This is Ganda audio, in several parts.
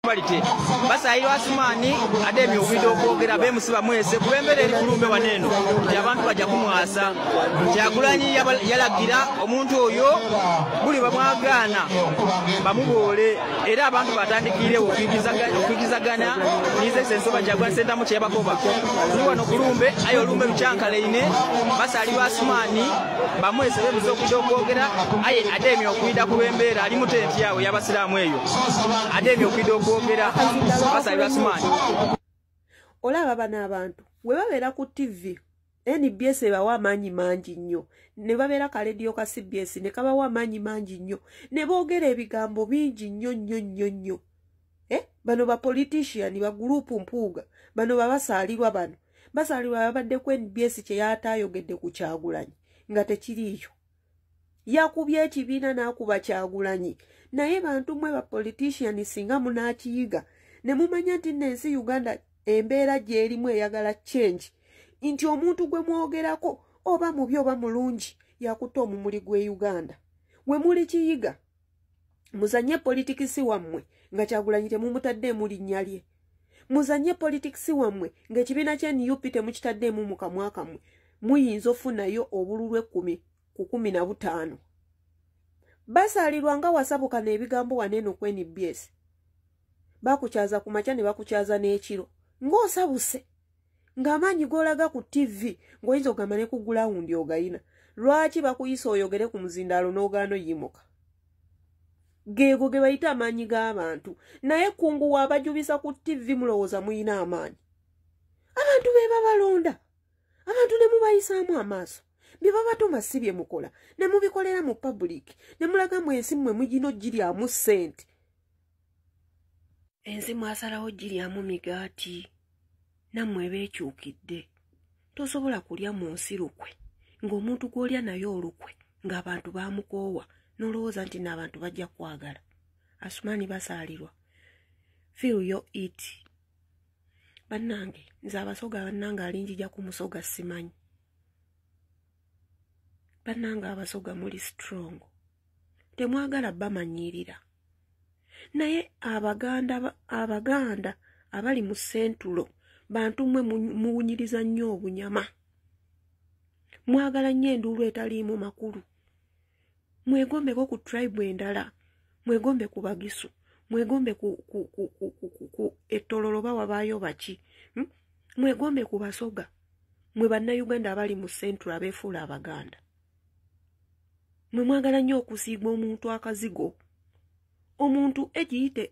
equality basayirwa Asumani Ademi okwidde okwogera bemusiba mwese kulembera eri kulumbe waneno abantu bajja kumwasa Kyagulanyi yalagira omuntu oyo buli bamwagaana bamuboole era abantu batandikire okwigizagana nize sensoba Kyagulanyi sentamu kyebakoba wano kulumbe ayo lumbe Lucyankalaine basayirwa Asumani bamwese bemusiba okwidde okwogera aye Ademi okwidde kulembera ali mutenti yawe yabasiraamu eyo Ademi okwidde okwogera basayirwa Asumani olaba bana abantu we babeera ku TV NBS bawa amaanyi mangi nnyo ne babeera ka radio ka CBS ne kabawa amaanyi mangi nnyo ne boogera ebigambo bingi nnyo bano ba politician ba group mpuuga bano babasaalirwa bano basaalirwa babadde ku NBS kye yataayogedde ku Kyagulanyi nga tekiriyo yakubye ekibiina n'akuba Kyagulanyi naye bantu mwe ba politician singa munaakiyiga ne mumanya nti n'ensi Uganda embeera gy'erimu eyagala change nti omuntu gwe mwogerako oba mubi oba mulungi yakuta omumuli gwe Uganda we muli kiyiga muzanye politikisi wammwe nga Kyagulanyi temumutaddeemu linnya lye muzanye politikisi wammwe ng'ekibiina kya NUP temukitaddeemu mu kamwa kammwe muyinza ofunayo obululu 10 ku 15 basaalirwa nga wasabuka n'ebigambo waneno ku NBS bakukyaza ku makya ne bakukyaza n'ekiro ng'osabuse ng'amaanyi g'olaga ku TV ng'oyinza ogamba ne ku gulawundi ogayina lwaki bakuyisa oyogere ku muzindaalo n'ogaano yimuka geego ge bayita amaanyi g'abantu naye kungu waabajubisa ku TV mulowooza muyina amaanyi abantu be babalonda abantu ne mubayisaamu amaaso bye babatuma si bye mukola ne mubikolera mu public ne mulaga mu ensi mmwe mugino giryamu ssente ensi mwasalawo giryamu migaati nammwe beekyukidde tosobola kulya mu nsi lukwe ng'omuntu gw'olya naye olukwe ng'abantu baamukoowa n'olowooza nti n'abantu bajja kwagala Asumani basaalirwa feel your eat bannange nze abasoga bannange alinjija ku musoga simanyi bannange abasoga muli strong temwagala bamanyirira naye abaganda abali mu sentulo bantu mwe muwunyiriza nnyo obunyama mwagala nnyo enduulu etaliimu makulu mwegombeko ku tribe endala mwegombe ku Bagisu mwegombe ku ettololo bawabaayo baki mwegombe ku basoga mwe bannayuganda abali mu sentulo abeefuula abaganda mwe mwagala nnyo okusiiga omuntu akazigo omuntu egiyite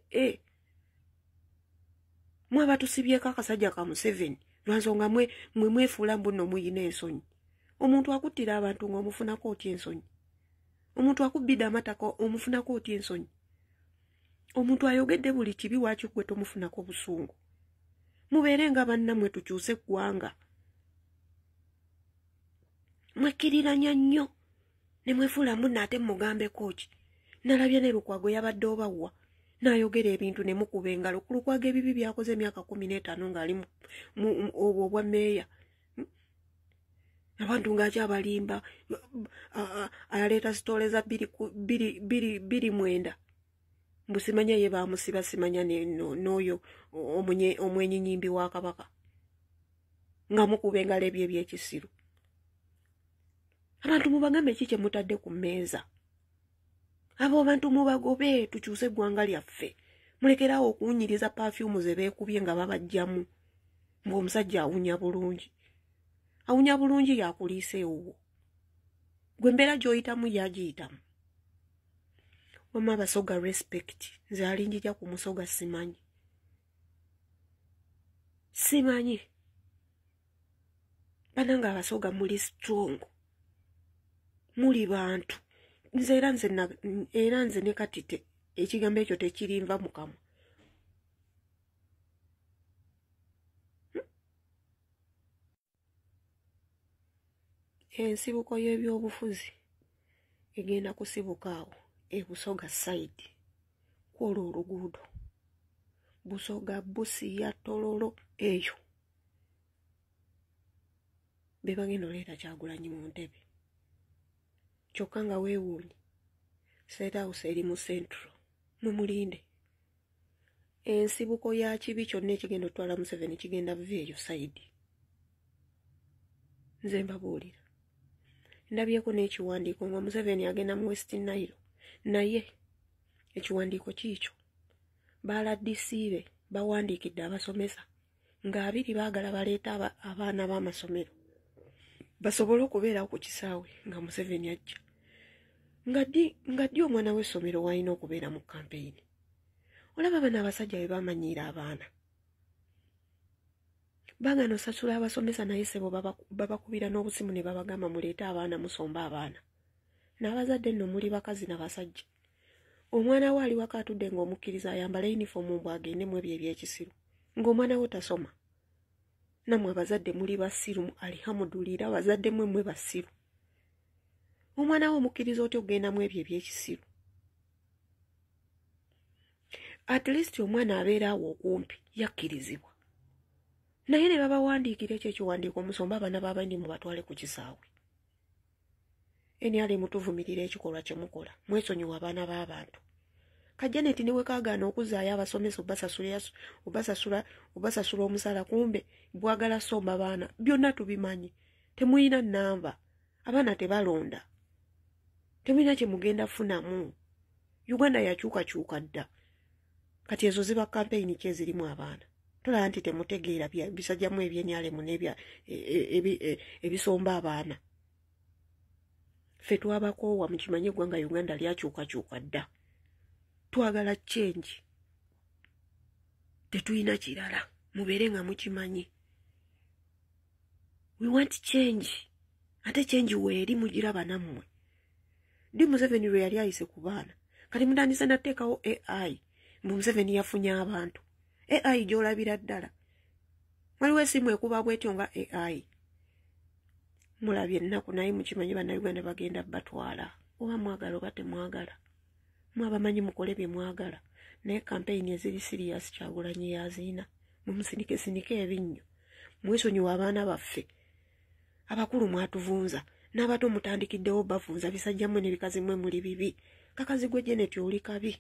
mwaba tusibyeko akasajja ka Museveni lwansonga mwe mwefuula mbuno muyina ensonyi omuntu akuttira abantu ng'omufunako otya ensonyi omuntu akubbidde amataka omufunako otya ensonyi omuntu ayogedde buli kibi waaki gwe tomufunako busungu mubeere nga bannammwe tukyuse eggwanga mwekkiriranya nnyo ne mwefuula mbuno ate mugambeko ki nalabye ne Lukwago yabadde obawa n'ayogera ebintu ne mukuba engalo ku Lukwago ebibi byakoze emyaka 15 ng'ali obwo obwa meeya abantu ng'akyabalimba aleeta sitole za 2 mbusimanya ye baamusiba simanya n'oyo omwenyinyimbi wa Kabaka nga mukuba engalo ebyo ebyekisiru abantu mubagambe ki kye mutadde ku mmeeza abo abantu mubagobe tukyuse eggwanga lyaffe mulekerawo okuwunyiriza perfume ze beekubye nga babajjamu ng'omusajja awunya bulungi yakuliisa ewuwo gwe embeera gy'oyitamu yagiyitamu wama abasoga respect nze alinjija ku musoga simanyi bananga abasoga muli strong muli bantu nze era nze ne katite ekigambo ekyo tekirinva mu kamwa ensibuko y'ebyobufuzi egenda kusibuka awo ebusoga side kwolwo oluguudo busoga Busiya Tololo eyo be bagenda oleeta Kyagulanyi mu ntebe kyokka nga weewuunye State House eri mu Central mumulinde ensibuko ya kibi kyonna ekigenda otwala Museveni kigenda veeyo sayidi. Nze mbabuulira. Ndabyeko n'ekiwandiiko nga Museveni agenda mu West Nile. Naye ekiwandiiko kiikyo baaladisiibe bawandiikidde abasomesa nga 2 baagala baleeta abaana b'amasomero basobole okubeera ku kisaawe nga Museveni ajja. Nga ddi omwana w'essomero w'alina okubeera mu kampeyini. Olaba bano abasajja be bamanyiira abaana. Bagano osasula abasomesa naye sebo babakubira n'obusimu ne babagamba muleete abaana musomba abaana. N'abazadde nno muli bakazi n'abasajja. Omwana we ali waka atudde ng'omukkiriza ayambala yunifoomu mbw agende mu ebyo ebyekisiru. Ng'omwana we tasoma. Nammwe abazadde muli basiru alihamudulira abazadde mmwe basiru. Omwana we omukkiriza otyo ogenda mu ebyo ebyekisiru. At least omwana abeera awo okumpi yakkirizibwa. Naye ne babawandiikira ekyo ekiwandiiko musomba abaana b'abandi mubatwale ku kisaawe. NRM mutuvumirira ekikolwa kye mukola. Mwesonyiwa abaana b'abantu. Kajaneti niwe kaagaana okuzaayo abasomesa obasasula omusala kumbe bwagala somba abaana. Byonna tubimanyi. Temuyina nnamba. Abaana tebalonda. Temuyina kye mugenda funamu. Uganda yakyukakyuka dda. Kati ezo ziba kampeyini ki ezirimu abaana. Tolaba nti temutegeera bisajjamu ebyennyalemu n'ebya ebisomba abaana. Ffe twabakoowa mukimanyi eggwanga Uganda lyakyukakyuka dda. Twagala change. Tetuyina kirala. Mubeere nga mukimanyi. We want change. Ate change weeri mugiraba nammwe. Ndi Museveni lwe yali ayise ku baana. Kati mutandise nateekawo AI. Museveni yafunye abantu. AI gy'olabira ddala. Waliwo essimu ekuba bwetyo nga AI. Mulabye ennaku naye mukimanyi bannayuganda bagenda batwala. Oba mwagala oba temwagala. Mwabamanyi mukole bye mwagala. Naye kampeyini eziri serious Kyagulanyi yaziina. Mumusinike ebinnyo. Mwesonyiwa abaana baffe. Abakulu mwatuvunza. N'abato mutandikiddewo bavunza bisajjammwe n'ebikazi mmwe muli bibi. Kakazi gwe Janet oli kabi.